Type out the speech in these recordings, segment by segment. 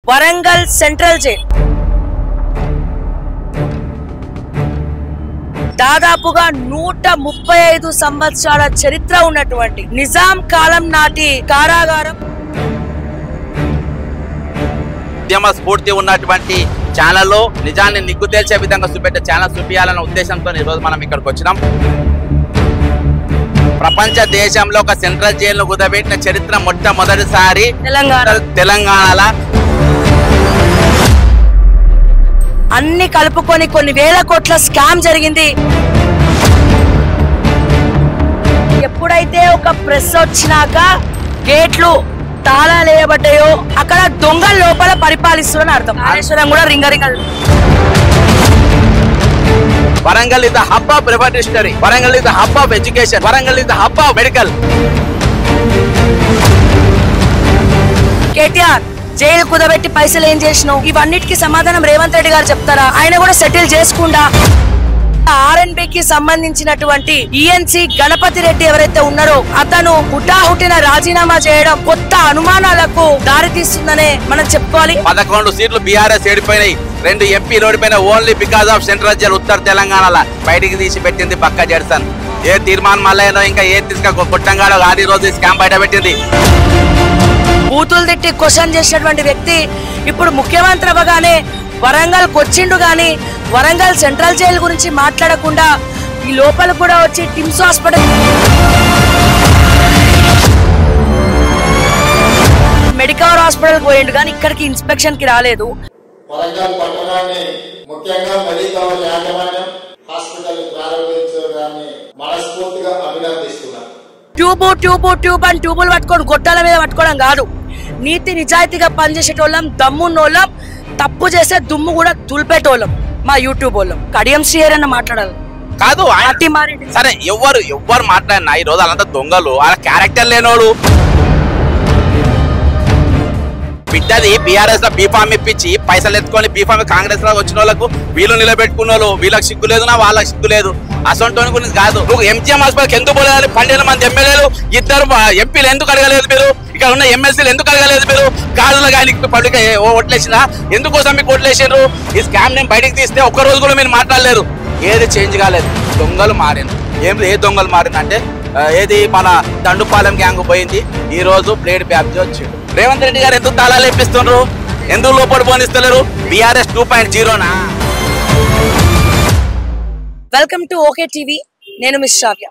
Warangal central jail దాదాపుగా 135 సంవత్సరాల చరిత్ర ఉన్నటువంటి నిజాం కాలం నాటి కారాగారం. ఉద్యమ స్ఫూర్తి ఉన్నటువంటి ఛానల్లో నిజాన్ని నిగ్గు తేల్చే విధంగా చూపెట్టే ఛానల్ చూపించాలన్న ఉద్దేశంతో ఈరోజు మనం ఇక్కడికి వచ్చినాం. ప్రపంచ దేశంలో ఒక సెంట్రల్ జైలు కుదబెట్టిన చరిత్ర మొట్టమొదటిసారి తెలంగాణలో. అన్ని కలుపుకొని కొన్ని వేల కోట్ల స్కామ్ జరిగింది. ఎప్పుడైతే ఒక ప్రెస్ వచ్చినాక గేట్లు తాళాలు వేయబడ్డాయో అక్కడ దొంగల లోపల పరిపాలిస్తున్నారని అర్థం. కాళేశ్వరం కూడా రింగ Warangal is the hub of revolutionary. Warangal is the hub of education. Warangal is the hub of medical. KTR jail కుదబెట్టి పైసలు ఏం చేసినావు? ఇవన్నిటికి సమాధానం రేవంత్ రెడ్డి గారు చెప్తారా? ఆయన కూడా సెటిల్ చేసుకుండా ఆర్ఎన్బికి సంబంధించినటువంటి ఈఎన్సీ గణపతి రెడ్డి ఎవరైతే ఉన్నారో అతను హుటాహుటిన రాజీనామా చేయడం కొత్త అనుమానాలకు దారితీస్తుందనే మనం చెప్పుకోవాలి. 11 సీట్లు బీఆర్ఎస్ ఏడిపోయినాయి. 2 ఎంపీలు ఓడిపోయిన only because of central jail ఉత్తర తెలంగాణలో బయటికి తీసి పెట్టింది పక్క జడ్సన్. ఏ తీర్మానం మళ్ళీ ఇంకా ఏ తీసుక కొట్టంగాడో ఆది రోజు స్కామ్ బయట పెట్టింది. బూతులు తిట్టి క్వశ్చన్ చేసినటువంటి వ్యక్తి ఇప్పుడు ముఖ్యమంత్రి అవ్వగానే వరంగల్ వచ్చిండు గాని వరంగల్ సెంట్రల్ జైలు గురించి మాట్లాడకుండా ఈ లోపల కూడా వచ్చి టిమ్స్ హాస్పిటల్ మెడికల్ హాస్పిటల్ పోయిండు కానీ ఇక్కడికి ఇన్స్పెక్షన్ కి రాలేదు. వరంగల్ పట్టణాన్ని ముఖ్యంగా మెడికల్ యాజమాన్యం హాస్పిటల్ ప్రారంభించడాన్ని మనస్ఫూర్తిగా అభినందిస్తున్నా. ట్యూబ్ అని ట్యూబులు పట్టుకొని గొట్టాల మీద పట్టుకోవడం కాదు. నీతి నిజాయితీగా పనిచేసేటోళ్ళం, దమ్మున్నోళ్ళం, తప్పు చేసే దుమ్ము కూడా దులిపేటోళ్ళం మా యూట్యూబ్ వాళ్ళం. కడియం శ్రీహరి అన్న మాట్లాడాలి కాదు. సరే ఎవరు మాట్లాడినా ఈ రోజు వాళ్ళంతా దొంగలు, వాళ్ళ క్యారెక్టర్ లేనోడు. బిడ్డది బీఆర్ఎస్ లో బీఫామ్ ఇప్పించి పైసలు ఎత్తుకొని బీఫామ్ కాంగ్రెస్ లో వచ్చిన వాళ్ళకు వీళ్ళు నిలబెట్టుకున్న వాళ్ళు వీళ్ళకి సిగ్గు లేదు, వాళ్ళకి సిగ్గు లేదు. అసొంటి గురించి కాదు. నువ్వు ఎంజీఎం హాస్పిటల్కి ఎందుకు పోలేదు? 12 మంది ఎమ్మెల్యేలు 2 ఎంపీలు ఎందుకు అడగలేదు మీరు? ఇక్కడ ఉన్న ఎమ్మెల్సీలు ఎందుకు అడగలేదు మీరు? గాజులు కానీ పబ్లిక్ ఓట్లేసినా ఎందుకోసం మీకు ఓట్లేసారు? ఈ స్కామ్ నేను బయటకు తీస్తే ఒక్క రోజు కూడా మీరు మాట్లాడలేరు. ఏది చేంజ్ కాలేదు. దొంగలు మారింది. ఏ దొంగలు మారిందంటే ఏది మన దండుపాలెం గ్యాంగ్ పోయింది. ఈ రోజు ప్లేడ్ బ్యాప్జీ వచ్చిండు. రేవంత్ రెడ్డి గారు ఎందుకు తాళాలు ఇప్పిస్తున్నారు? ఎందుకు లోపల పోనిస్తలేరు? బీఆర్ఎస్ 2.0నా? Welcome to okay TV. నేను మిస్ శ్రావ్య.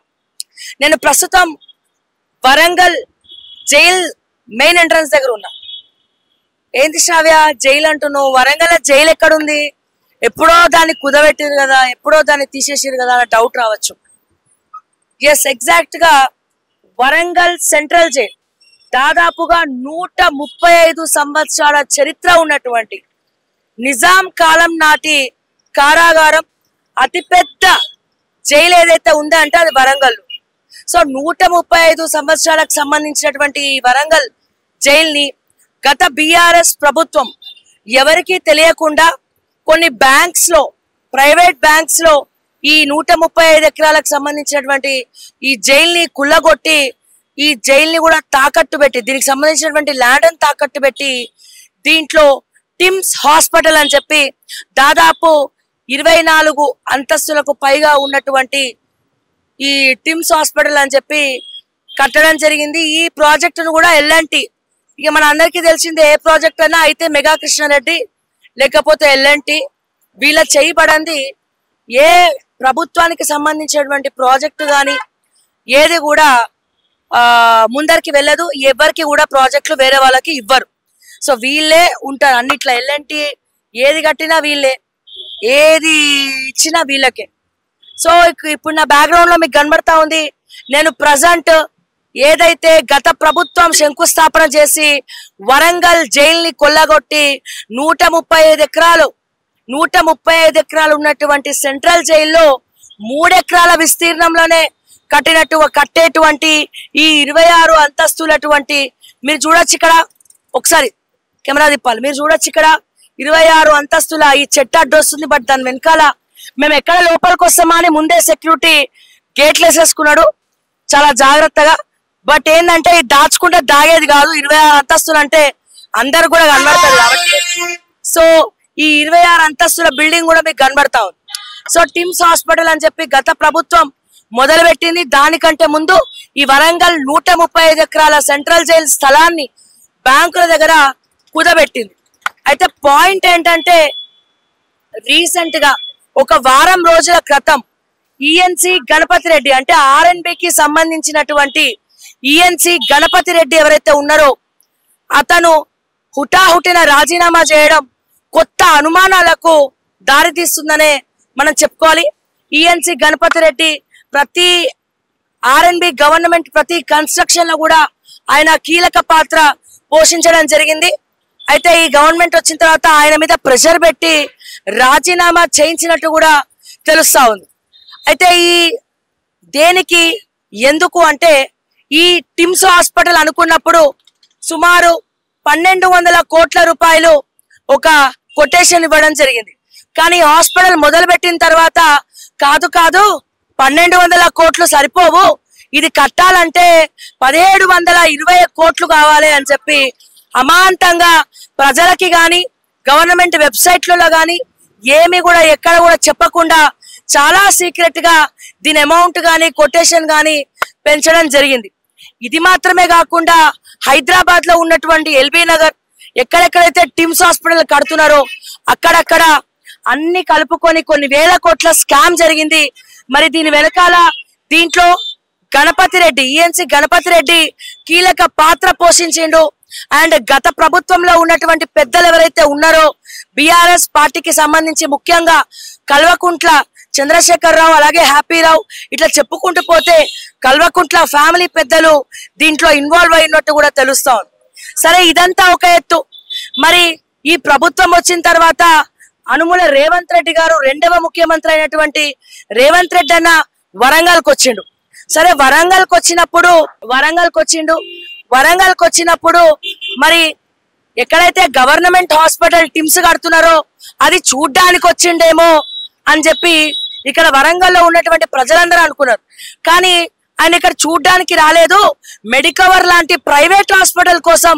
నేను ప్రస్తుతం వరంగల్ జైల్ మెయిన్ ఎంట్రన్స్ దగ్గర ఉన్నా. ఏంటి శ్రావ్య జైలు అంటున్నావు? వరంగల్ జైలు ఎక్కడుంది? ఎప్పుడో దాన్ని కుదబెట్టిరు కదా, ఎప్పుడో దాన్ని తీసేసారు కదా అన్న డౌట్ రావచ్చు. ఎస్, ఎగ్జాక్ట్ గా వరంగల్ సెంట్రల్ జైల్ దాదాపుగా 135 సంవత్సరాల చరిత్ర ఉన్నటువంటి నిజాం కాలం నాటి కారాగారం. అతిపెద్ద జైలు ఏదైతే ఉందో అంటే అది వరంగల్. సో 135 సంవత్సరాలకు సంబంధించినటువంటి ఈ వరంగల్ జైల్ని గత బీఆర్ఎస్ ప్రభుత్వం ఎవరికి తెలియకుండా కొన్ని బ్యాంక్స్ లో, ప్రైవేట్ బ్యాంక్స్ లో ఈ 135 ఎకరాలకు సంబంధించినటువంటి ఈ జైల్ని కుల్లగొట్టి ఈ జైల్ని కూడా తాకట్టు పెట్టి, దీనికి సంబంధించినటువంటి ల్యాండ్ అని తాకట్టు పెట్టి దీంట్లో టిమ్స్ హాస్పిటల్ అని చెప్పి దాదాపు 24 అంతస్తులకు పైగా ఉన్నటువంటి ఈ టిమ్స్ హాస్పిటల్ అని చెప్పి కట్టడం జరిగింది. ఈ ప్రాజెక్టును కూడా ఎల్ఎన్టీ, ఇక మన అందరికీ తెలిసిందే, ఏ ప్రాజెక్ట్ అయినా అయితే మెగా కృష్ణారెడ్డి లేకపోతే ఎల్ఎన్టీ వీళ్ళ చేయబడింది. ఏ ప్రభుత్వానికి సంబంధించినటువంటి ప్రాజెక్టు కానీ ఏది కూడా ముందరికి వెళ్ళదు. ఎవరికి కూడా ప్రాజెక్టులు వేరే వాళ్ళకి ఇవ్వరు. సో వీళ్ళే ఉంటారు అన్నిట్లో. ఎల్ఎన్టీ ఏది కట్టినా వీళ్ళే, ఏది ఇచ్చినా వీళ్ళకే. సో ఇప్పుడు నా బ్యాక్గ్రౌండ్ లో మీకు కనబడతా ఉంది, నేను ప్రజెంట్ ఏదైతే గత ప్రభుత్వం శంకుస్థాపన చేసి వరంగల్ జైల్ని కొల్లగొట్టి 135 ఎకరాలు ఉన్నటువంటి సెంట్రల్ జైల్లో 3 ఎకరాల విస్తీర్ణంలోనే కట్టేటువంటి ఈ 26 అంతస్తులటువంటి మీరు చూడొచ్చు ఇక్కడ, ఒకసారి కెమెరా తిప్పాలి, మీరు చూడొచ్చు ఇక్కడ 26 అంతస్తుల ఈ చెట్టు అడ్డు వస్తుంది. బట్ దాని వెనకాల మేము ఎక్కడ లోపలికి వస్తామా అని ముందే సెక్యూరిటీ గేట్లు వేసేసుకున్నాడు చాలా జాగ్రత్తగా. బట్ ఏంటంటే దాచుకుంటే దాగేది కాదు. 26 అంతస్తులు అంటే అందరు కూడా కనబడతారు కాబట్టి సో ఈ 26 అంతస్తుల బిల్డింగ్ కూడా మీకు కనబడతా ఉంది. సో టిమ్స్ హాస్పిటల్ అని చెప్పి గత ప్రభుత్వం మొదలు పెట్టింది. దానికంటే ముందు ఈ వరంగల్ 135 ఎకరాల సెంట్రల్ జైల్ స్థలాన్ని బ్యాంకుల దగ్గర కుదబెట్టింది. అయితే పాయింట్ ఏంటంటే రీసెంట్ గా ఒక వారం రోజుల క్రితం ఈఎన్సి గణపతి రెడ్డి అంటే ఆర్ఎన్బికి సంబంధించినటువంటి ఈఎన్సి గణపతి రెడ్డి ఎవరైతే ఉన్నారో అతను హుటాహుటిన రాజీనామా చేయడం కొత్త అనుమానాలకు దారితీస్తుందనే మనం చెప్పుకోవాలి. ఈఎన్సి గణపతి రెడ్డి ప్రతి ఆర్ఎన్బి గవర్నమెంట్ ప్రతి కన్స్ట్రక్షన్ లో కూడా ఆయన కీలక పాత్ర పోషించడం జరిగింది. అయితే ఈ గవర్నమెంట్ వచ్చిన తర్వాత ఆయన మీద ప్రెషర్ పెట్టి రాజీనామా చేయించినట్టు కూడా తెలుస్తా ఉంది. అయితే ఈ దేనికి ఎందుకు అంటే ఈ టిమ్స్ హాస్పిటల్ అనుకున్నప్పుడు సుమారు 1200 కోట్ల రూపాయలు ఒక కొటేషన్ ఇవ్వడం జరిగింది. కానీ హాస్పిటల్ మొదలు పెట్టిన తర్వాత కాదు 1200 కోట్లు సరిపోవు, ఇది కట్టాలంటే 1720 కోట్లు కావాలి అని చెప్పి అమాంతంగా ప్రజలకి గాని గవర్నమెంట్ వెబ్సైట్లలో గాని ఏమి కూడా ఎక్కడ కూడా చెప్పకుండా చాలా సీక్రెట్ గా దీని అమౌంట్ గాని కొటేషన్ గాని పెంచడం జరిగింది. ఇది మాత్రమే కాకుండా హైదరాబాద్ లో ఉన్నటువంటి ఎల్బీ నగర్ ఎక్కడెక్కడైతే టిమ్స్ హాస్పిటల్ కడుతున్నారో అక్కడక్కడ అన్ని కలుపుకొని కొన్ని వేల కోట్ల స్కామ్ జరిగింది. మరి దీని వెనకాల దీంట్లో గణపతి రెడ్డి ఈఎన్సి గణపతి రెడ్డి కీలక పాత్ర పోషించిండు. అండ్ గత ప్రభుత్వంలో ఉన్నటువంటి పెద్దలు ఎవరైతే ఉన్నారో బిఆర్ఎస్ పార్టీకి సంబంధించి ముఖ్యంగా కల్వకుంట్ల చంద్రశేఖర్ రావు అలాగే హ్యాపీరావు ఇట్లా చెప్పుకుంటూ పోతే కల్వకుంట్ల ఫ్యామిలీ పెద్దలు దీంట్లో ఇన్వాల్వ్ అయినట్టు కూడా తెలుస్తా ఉంది. సరే ఇదంతా ఒక ఎత్తు. మరి ఈ ప్రభుత్వం వచ్చిన తర్వాత అనుముల రేవంత్ రెడ్డి గారు రెండవ ముఖ్యమంత్రి అయినటువంటి రేవంత్ రెడ్డి అన్న వరంగల్కి వచ్చిండు. సరే వరంగల్కి వచ్చినప్పుడు మరి ఎక్కడైతే గవర్నమెంట్ హాస్పిటల్ టిమ్స్ కడుతున్నారో అది చూడ్డానికి వచ్చిండేమో అని చెప్పి ఇక్కడ వరంగల్లో ఉన్నటువంటి ప్రజలందరూ అనుకున్నారు. కానీ ఆయన ఇక్కడ చూడ్డానికి రాలేదు. మెడికవర్ లాంటి ప్రైవేట్ హాస్పిటల్ కోసం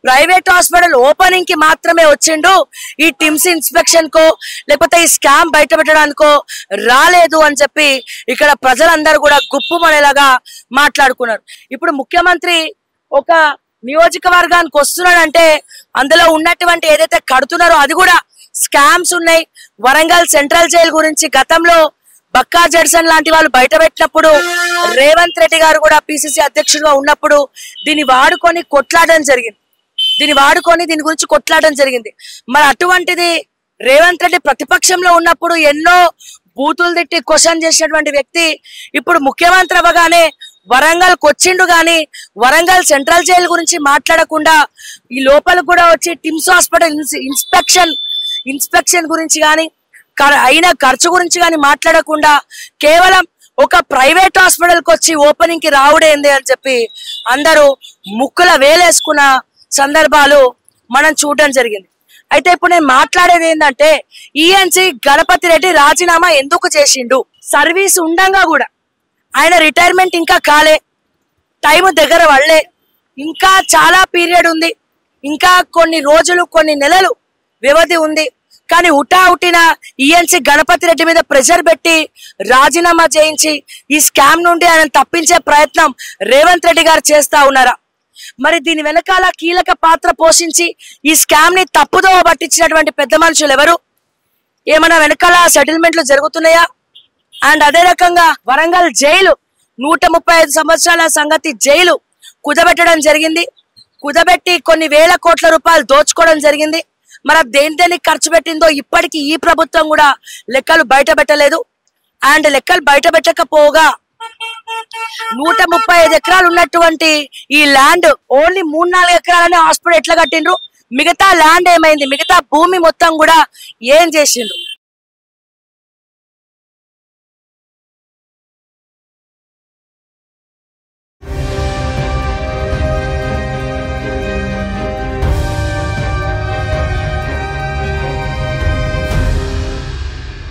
ప్రైవేట్ హాస్పిటల్ ఓపెనింగ్ కి మాత్రమే వచ్చిండు. ఈ టిమ్స్ ఇన్స్పెక్షన్ కో లేకపోతే ఈ స్కామ్ బయట పెట్టడానికో రాలేదు అని చెప్పి ఇక్కడ ప్రజలందరూ కూడా గుప్పుమనేలాగా మాట్లాడుకున్నారు. ఇప్పుడు ముఖ్యమంత్రి ఒక నియోజకవర్గానికి వస్తున్నాడంటే అందులో ఉన్నటువంటి ఏదైతే కడుతున్నారో అది కూడా స్కామ్స్ ఉన్నాయి. వరంగల్ సెంట్రల్ జైలు గురించి గతంలో బక్కా జడ్సన్ లాంటి వాళ్ళు బయట పెట్టినప్పుడు రేవంత్ రెడ్డి గారు కూడా పిసిసి అధ్యక్షుడిగా ఉన్నప్పుడు దీన్ని వాడుకొని దీని గురించి కొట్లాడడం జరిగింది. మరి అటువంటిది రేవంత్ రెడ్డి ప్రతిపక్షంలో ఉన్నప్పుడు ఎన్నో బూతులు తిట్టి క్వశ్చన్ చేసినటువంటి వ్యక్తి ఇప్పుడు ముఖ్యమంత్రి అవ్వగానే వరంగల్కి వచ్చిండు గాని వరంగల్ సెంట్రల్ జైలు గురించి మాట్లాడకుండా ఈ లోపలికి కూడా వచ్చి టిమ్స్ హాస్పిటల్ ఇన్స్పెక్షన్ గురించి గాని అయిన ఖర్చు గురించి గాని మాట్లాడకుండా కేవలం ఒక ప్రైవేట్ హాస్పిటల్ కి వచ్చి ఓపెనింగ్ కి రావడేంది అని చెప్పి అందరూ ముక్కుల వేలేసుకున్న సందర్భాలు మనం చూడడం జరిగింది. అయితే ఇప్పుడు నేను మాట్లాడేది ఏంటంటే ఈఎన్సి గణపతి రెడ్డి రాజీనామా ఎందుకు చేసిండు? సర్వీస్ ఉండంగా కూడా ఆయన రిటైర్మెంట్ ఇంకా కాలే, టైం దగ్గర పడలే, ఇంకా చాలా పీరియడ్ ఉంది, ఇంకా కొన్ని రోజులు కొన్ని నెలలు వ్యవధి ఉంది. కానీ హుటాహుటిన ఈఎన్సి గణపతి రెడ్డి మీద ప్రెషర్ పెట్టి రాజీనామా చేయించి ఈ స్కామ్ నుండి ఆయన తప్పించే ప్రయత్నం రేవంత్ రెడ్డి గారు చేస్తా ఉన్నారా? మరి దీని వెనకాల కీలక పాత్ర పోషించి ఈ స్కామ్ ని తప్పుదోవ పట్టించినటువంటి పెద్ద మనుషులు ఎవరు? ఏమైనా వెనకాల సెటిల్మెంట్లు జరుగుతున్నాయా? అండ్ అదే రకంగా వరంగల్ జైలు 135 సంవత్సరాల సంగతి జైలు కుదబెట్టడం జరిగింది. కుదబెట్టి కొన్ని వేల కోట్ల రూపాయలు దోచుకోవడం జరిగింది. మరి దేని ఖర్చు పెట్టిందో ఇప్పటికీ ఈ ప్రభుత్వం కూడా లెక్కలు బయట పెట్టలేదు. అండ్ లెక్కలు బయట పెట్టకపోగా 135 ఎకరాలు ఉన్నటువంటి ఈ ల్యాండ్ ఓన్లీ 3-4 ఎకరాలనే హాస్పిటల్ ఎట్లా కట్టిండ్రు? మిగతా ల్యాండ్ ఏమైంది? మిగతా భూమి మొత్తం కూడా ఏం చేసిండ్రు?